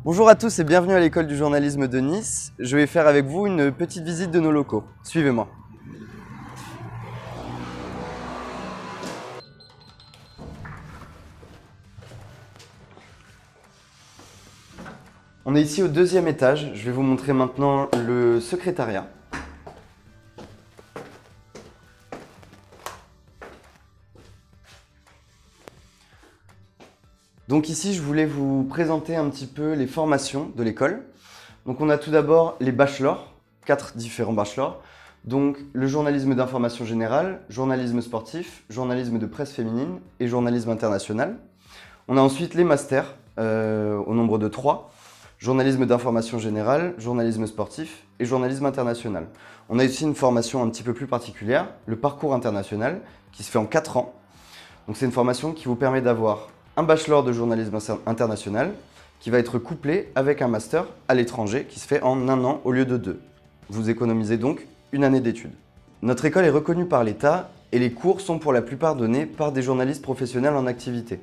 Bonjour à tous et bienvenue à l'école du journalisme de Nice. Je vais faire avec vous une petite visite de nos locaux. Suivez-moi. On est ici au deuxième étage. Je vais vous montrer maintenant le secrétariat. Donc ici, je voulais vous présenter un petit peu les formations de l'école. Donc on a tout d'abord les bachelors, 4 différents bachelors. Donc le journalisme d'information générale, journalisme sportif, journalisme de presse féminine et journalisme international. On a ensuite les masters, au nombre de 3. Journalisme d'information générale, journalisme sportif et journalisme international. On a aussi une formation un petit peu plus particulière, le parcours international, qui se fait en 4 ans. Donc c'est une formation qui vous permet d'avoir un bachelor de journalisme international qui va être couplé avec un master à l'étranger qui se fait en 1 an au lieu de 2. Vous économisez donc une année d'études. Notre école est reconnue par l'État et les cours sont pour la plupart donnés par des journalistes professionnels en activité.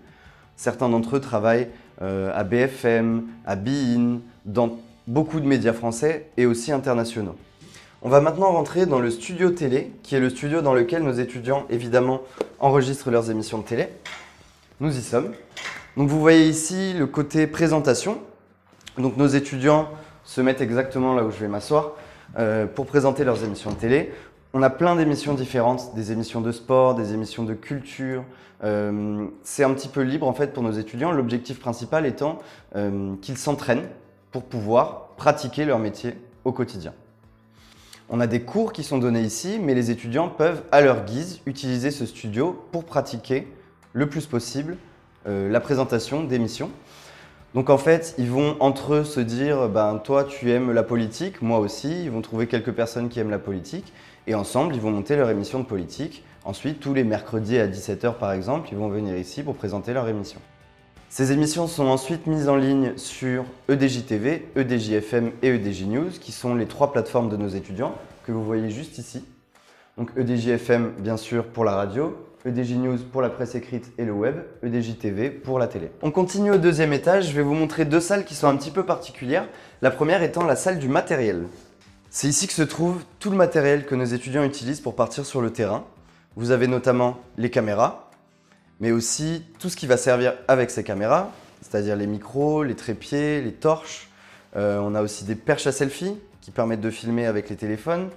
Certains d'entre eux travaillent à BFM, à beIN, dans beaucoup de médias français et aussi internationaux. On va maintenant rentrer dans le studio télé, qui est le studio dans lequel nos étudiants, évidemment, enregistrent leurs émissions de télé. Nous y sommes. Donc vous voyez ici le côté présentation. Donc nos étudiants se mettent exactement là où je vais m'asseoir pour présenter leurs émissions de télé. On a plein d'émissions différentes, des émissions de sport, des émissions de culture. C'est un petit peu libre en fait pour nos étudiants. L'objectif principal étant qu'ils s'entraînent pour pouvoir pratiquer leur métier au quotidien. On a des cours qui sont donnés ici, mais les étudiants peuvent à leur guise utiliser ce studio pour pratiquer le plus possible la présentation d'émissions. Donc en fait, ils vont entre eux se dire « toi tu aimes la politique, moi aussi », ils vont trouver quelques personnes qui aiment la politique et ensemble ils vont monter leur émission de politique. Ensuite, tous les mercredis à 17 h par exemple, ils vont venir ici pour présenter leur émission. Ces émissions sont ensuite mises en ligne sur EDJ-TV, EDJ-FM et EDJ News, qui sont les 3 plateformes de nos étudiants que vous voyez juste ici. Donc EDJ-FM bien sûr pour la radio, EDJ News pour la presse écrite et le web, EDJ-TV pour la télé. On continue au deuxième étage, je vais vous montrer 2 salles qui sont un petit peu particulières. La première étant la salle du matériel. C'est ici que se trouve tout le matériel que nos étudiants utilisent pour partir sur le terrain. Vous avez notamment les caméras, mais aussi tout ce qui va servir avec ces caméras, c'est-à-dire les micros, les trépieds, les torches. On a aussi des perches à selfie qui permettent de filmer avec les téléphones,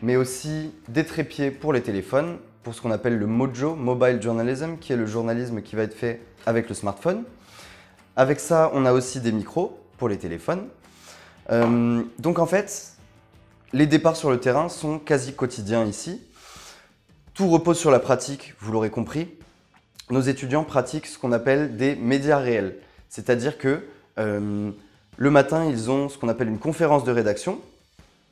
mais aussi des trépieds pour les téléphones, pour ce qu'on appelle le Mojo, Mobile Journalism, qui est le journalisme qui va être fait avec le smartphone. Avec ça, on a aussi des micros pour les téléphones. Donc en fait, les départs sur le terrain sont quasi quotidiens ici. Tout repose sur la pratique, vous l'aurez compris. Nos étudiants pratiquent ce qu'on appelle des médias réels. C'est-à-dire que le matin, ils ont ce qu'on appelle une conférence de rédaction.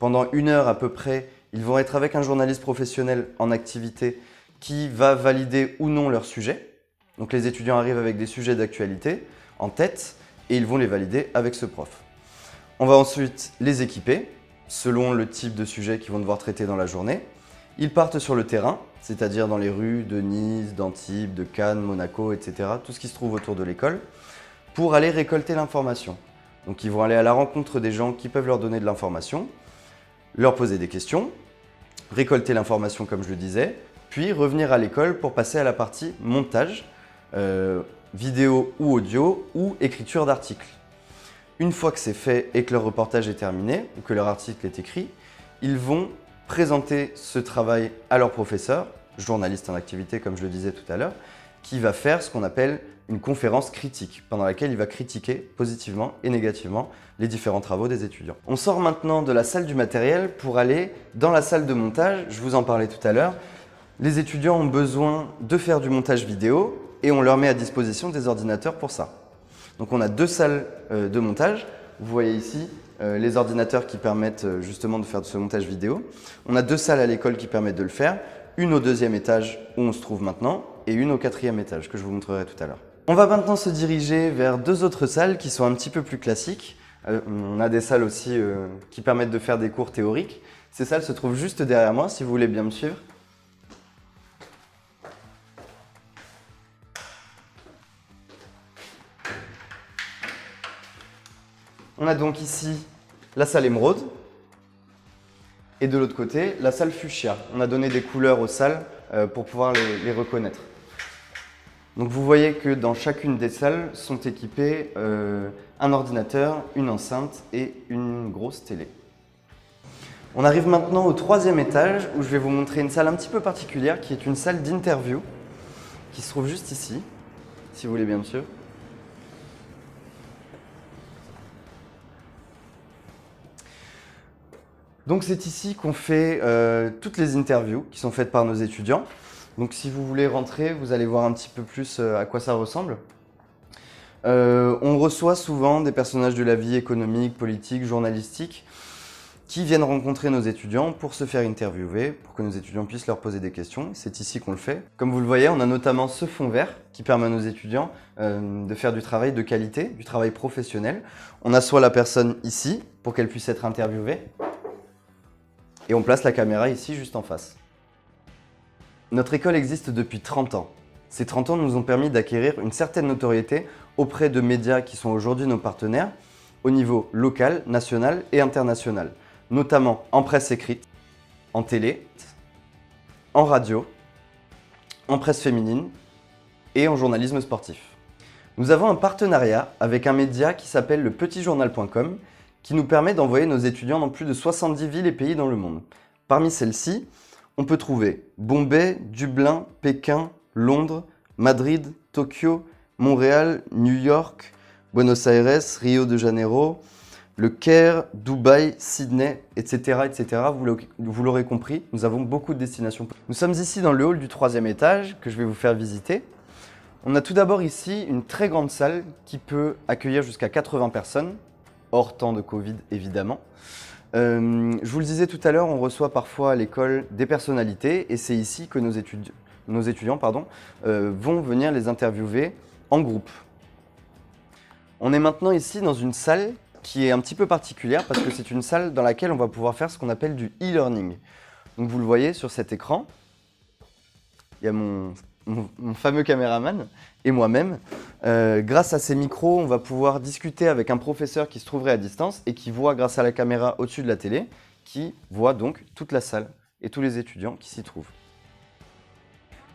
Pendant 1 heure à peu près, ils vont être avec un journaliste professionnel en activité qui va valider ou non leur sujet. Donc les étudiants arrivent avec des sujets d'actualité en tête et ils vont les valider avec ce prof. On va ensuite les équiper selon le type de sujet qu'ils vont devoir traiter dans la journée. Ils partent sur le terrain, c'est-à-dire dans les rues de Nice, d'Antibes, de Cannes, Monaco, etc., tout ce qui se trouve autour de l'école, pour aller récolter l'information. Donc ils vont aller à la rencontre des gens qui peuvent leur donner de l'information, leur poser des questions, récolter l'information comme je le disais, puis revenir à l'école pour passer à la partie montage, vidéo ou audio ou écriture d'articles. Une fois que c'est fait et que leur reportage est terminé, ou que leur article est écrit, ils vont présenter ce travail à leur professeur, journaliste en activité comme je le disais tout à l'heure, qui va faire ce qu'on appelle une conférence critique, pendant laquelle il va critiquer positivement et négativement les différents travaux des étudiants. On sort maintenant de la salle du matériel pour aller dans la salle de montage, je vous en parlais tout à l'heure. Les étudiants ont besoin de faire du montage vidéo et on leur met à disposition des ordinateurs pour ça. Donc on a 2 salles de montage. Vous voyez ici les ordinateurs qui permettent justement de faire ce montage vidéo. On a 2 salles à l'école qui permettent de le faire. Une au 2e étage où on se trouve maintenant et une au 4e étage que je vous montrerai tout à l'heure. On va maintenant se diriger vers 2 autres salles qui sont un petit peu plus classiques. On a des salles aussi qui permettent de faire des cours théoriques. Ces salles se trouvent juste derrière moi si vous voulez bien me suivre. On a donc ici la salle émeraude et de l'autre côté, la salle fuchsia. On a donné des couleurs aux salles pour pouvoir les reconnaître. Donc vous voyez que dans chacune des salles sont équipés un ordinateur, une enceinte et une grosse télé. On arrive maintenant au troisième étage où je vais vous montrer une salle un petit peu particulière qui est une salle d'interview qui se trouve juste ici, si vous voulez bien monsieur. Donc c'est ici qu'on fait toutes les interviews qui sont faites par nos étudiants. Donc si vous voulez rentrer, vous allez voir un petit peu plus à quoi ça ressemble. On reçoit souvent des personnages de la vie économique, politique, journalistique qui viennent rencontrer nos étudiants pour se faire interviewer, pour que nos étudiants puissent leur poser des questions. C'est ici qu'on le fait. Comme vous le voyez, on a notamment ce fond vert qui permet à nos étudiants de faire du travail de qualité, du travail professionnel. On assoit la personne ici pour qu'elle puisse être interviewée. Et on place la caméra ici, juste en face. Notre école existe depuis 30 ans. Ces 30 ans nous ont permis d'acquérir une certaine notoriété auprès de médias qui sont aujourd'hui nos partenaires au niveau local, national et international, notamment en presse écrite, en télé, en radio, en presse féminine et en journalisme sportif. Nous avons un partenariat avec un média qui s'appelle lepetitjournal.com qui nous permet d'envoyer nos étudiants dans plus de 70 villes et pays dans le monde. Parmi celles-ci, on peut trouver Bombay, Dublin, Pékin, Londres, Madrid, Tokyo, Montréal, New York, Buenos Aires, Rio de Janeiro, le Caire, Dubaï, Sydney, etc. etc. Vous l'aurez compris, nous avons beaucoup de destinations. Nous sommes ici dans le hall du 3e étage que je vais vous faire visiter. On a tout d'abord ici une très grande salle qui peut accueillir jusqu'à 80 personnes, hors temps de Covid évidemment. Je vous le disais tout à l'heure, on reçoit parfois à l'école des personnalités et c'est ici que nos étudiants vont venir les interviewer en groupe. On est maintenant ici dans une salle qui est un petit peu particulière parce que c'est une salle dans laquelle on va pouvoir faire ce qu'on appelle du e-learning. Donc vous le voyez sur cet écran, il y a mon fameux caméraman et moi-même. Grâce à ces micros, on va pouvoir discuter avec un professeur qui se trouverait à distance et qui voit grâce à la caméra au-dessus de la télé, qui voit donc toute la salle et tous les étudiants qui s'y trouvent.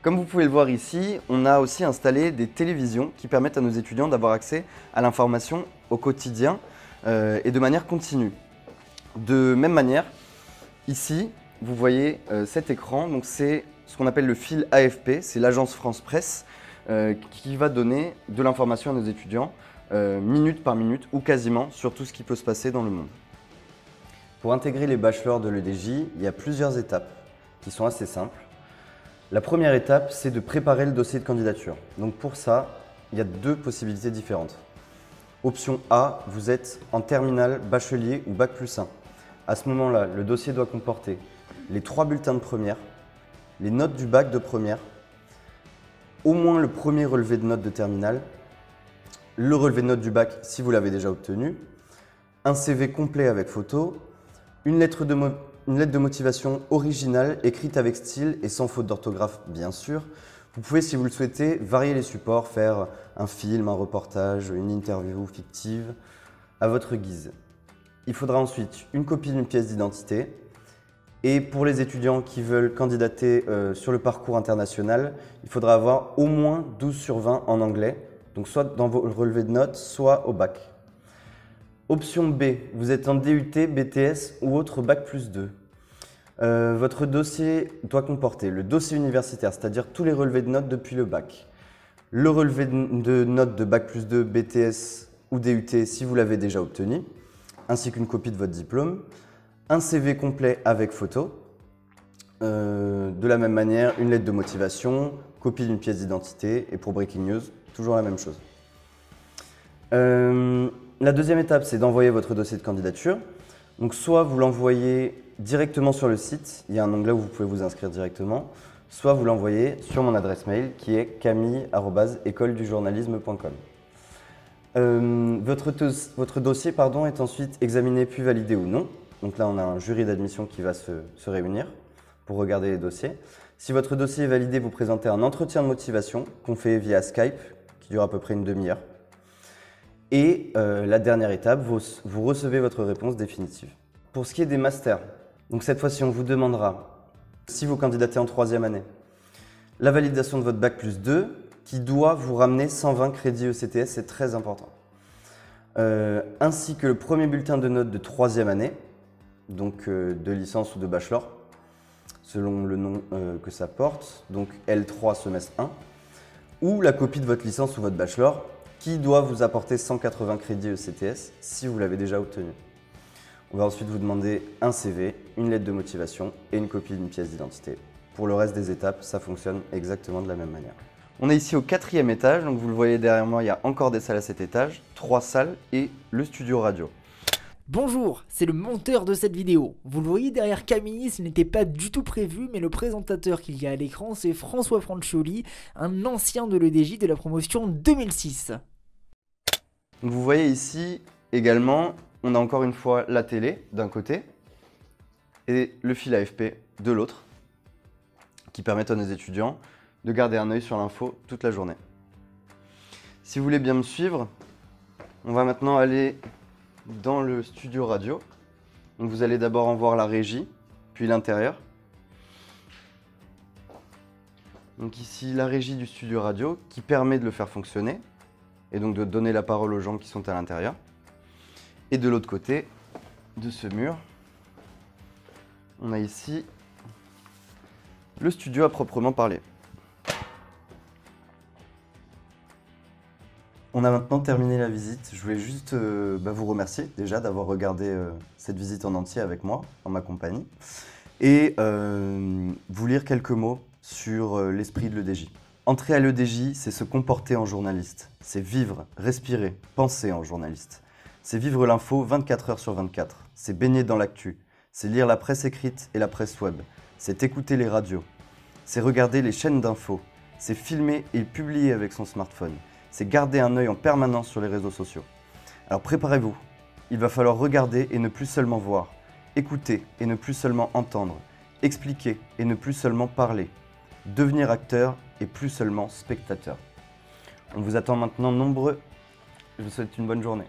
Comme vous pouvez le voir ici, on a aussi installé des télévisions qui permettent à nos étudiants d'avoir accès à l'information au quotidien et de manière continue. De même manière, ici, vous voyez cet écran, donc c'est ce qu'on appelle le fil AFP, c'est l'agence France Presse, qui va donner de l'information à nos étudiants minute par minute ou quasiment sur tout ce qui peut se passer dans le monde. Pour intégrer les bachelors de l'EDJ, il y a plusieurs étapes qui sont assez simples. La première étape, c'est de préparer le dossier de candidature. Donc pour ça, il y a deux possibilités différentes. Option A, vous êtes en terminale, bachelier ou bac+1. À ce moment-là, le dossier doit comporter les 3 bulletins de première, les notes du bac de première, au moins le premier relevé de notes de terminale, le relevé de notes du bac si vous l'avez déjà obtenu, un CV complet avec photo, une lettre de motivation originale écrite avec style et sans faute d'orthographe bien sûr. Vous pouvez, si vous le souhaitez, varier les supports, faire un film, un reportage, une interview fictive à votre guise. Il faudra ensuite une copie d'une pièce d'identité. Et pour les étudiants qui veulent candidater sur le parcours international, il faudra avoir au moins 12 sur 20 en anglais, donc soit dans vos relevés de notes, soit au bac. Option B, vous êtes en DUT, BTS ou autre bac+2. Votre dossier doit comporter le dossier universitaire, c'est-à-dire tous les relevés de notes depuis le bac, le relevé de notes de bac+2, BTS ou DUT si vous l'avez déjà obtenu, ainsi qu'une copie de votre diplôme, un CV complet avec photo, de la même manière, une lettre de motivation, copie d'une pièce d'identité et pour Breaking News, toujours la même chose. La deuxième étape, c'est d'envoyer votre dossier de candidature. Donc soit vous l'envoyez directement sur le site, il y a un onglet où vous pouvez vous inscrire directement, soit vous l'envoyez sur mon adresse mail qui est camille@écoledujournalisme.com. Votre dossier est ensuite examiné puis validé ou non. Donc là, on a un jury d'admission qui va se réunir pour regarder les dossiers. Si votre dossier est validé, vous présentez un entretien de motivation qu'on fait via Skype, qui dure à peu près une demi-heure. Et la dernière étape, vous recevez votre réponse définitive. Pour ce qui est des masters, donc cette fois-ci, on vous demandera, si vous candidatez en 3e année, la validation de votre bac plus 2 qui doit vous ramener 120 crédits ECTS, c'est très important. Ainsi que le premier bulletin de notes de 3e année, donc de licence ou de bachelor, selon le nom que ça porte, donc L3 semestre 1, ou la copie de votre licence ou votre bachelor qui doit vous apporter 180 crédits ECTS si vous l'avez déjà obtenu. On va ensuite vous demander un CV, une lettre de motivation et une copie d'une pièce d'identité. Pour le reste des étapes, ça fonctionne exactement de la même manière. On est ici au 4e étage, donc vous le voyez derrière moi, il y a encore des salles à cet étage, 3 salles et le studio radio. Bonjour, c'est le monteur de cette vidéo. Vous le voyez derrière Camille, ce n'était pas du tout prévu, mais le présentateur qu'il y a à l'écran, c'est François Franchioli, un ancien de l'EDJ de la promotion 2006. Donc vous voyez ici également, on a encore une fois la télé d'un côté et le fil AFP de l'autre, qui permettent à nos étudiants de garder un œil sur l'info toute la journée. Si vous voulez bien me suivre, on va maintenant aller dans le studio radio. Donc vous allez d'abord en voir la régie, puis l'intérieur. Donc ici la régie du studio radio qui permet de le faire fonctionner et donc de donner la parole aux gens qui sont à l'intérieur. Et de l'autre côté de ce mur, on a ici le studio à proprement parler. On a maintenant terminé la visite. Je voulais juste vous remercier déjà d'avoir regardé cette visite en entier avec moi, en ma compagnie, et vous lire quelques mots sur l'esprit de l'EDJ. Entrer à l'EDJ, c'est se comporter en journaliste, c'est vivre, respirer, penser en journaliste. C'est vivre l'info 24 heures sur 24, c'est baigner dans l'actu, c'est lire la presse écrite et la presse web, c'est écouter les radios, c'est regarder les chaînes d'infos, c'est filmer et publier avec son smartphone. C'est garder un œil en permanence sur les réseaux sociaux. Alors préparez-vous, il va falloir regarder et ne plus seulement voir, écouter et ne plus seulement entendre, expliquer et ne plus seulement parler, devenir acteur et plus seulement spectateur. On vous attend maintenant nombreux, je vous souhaite une bonne journée.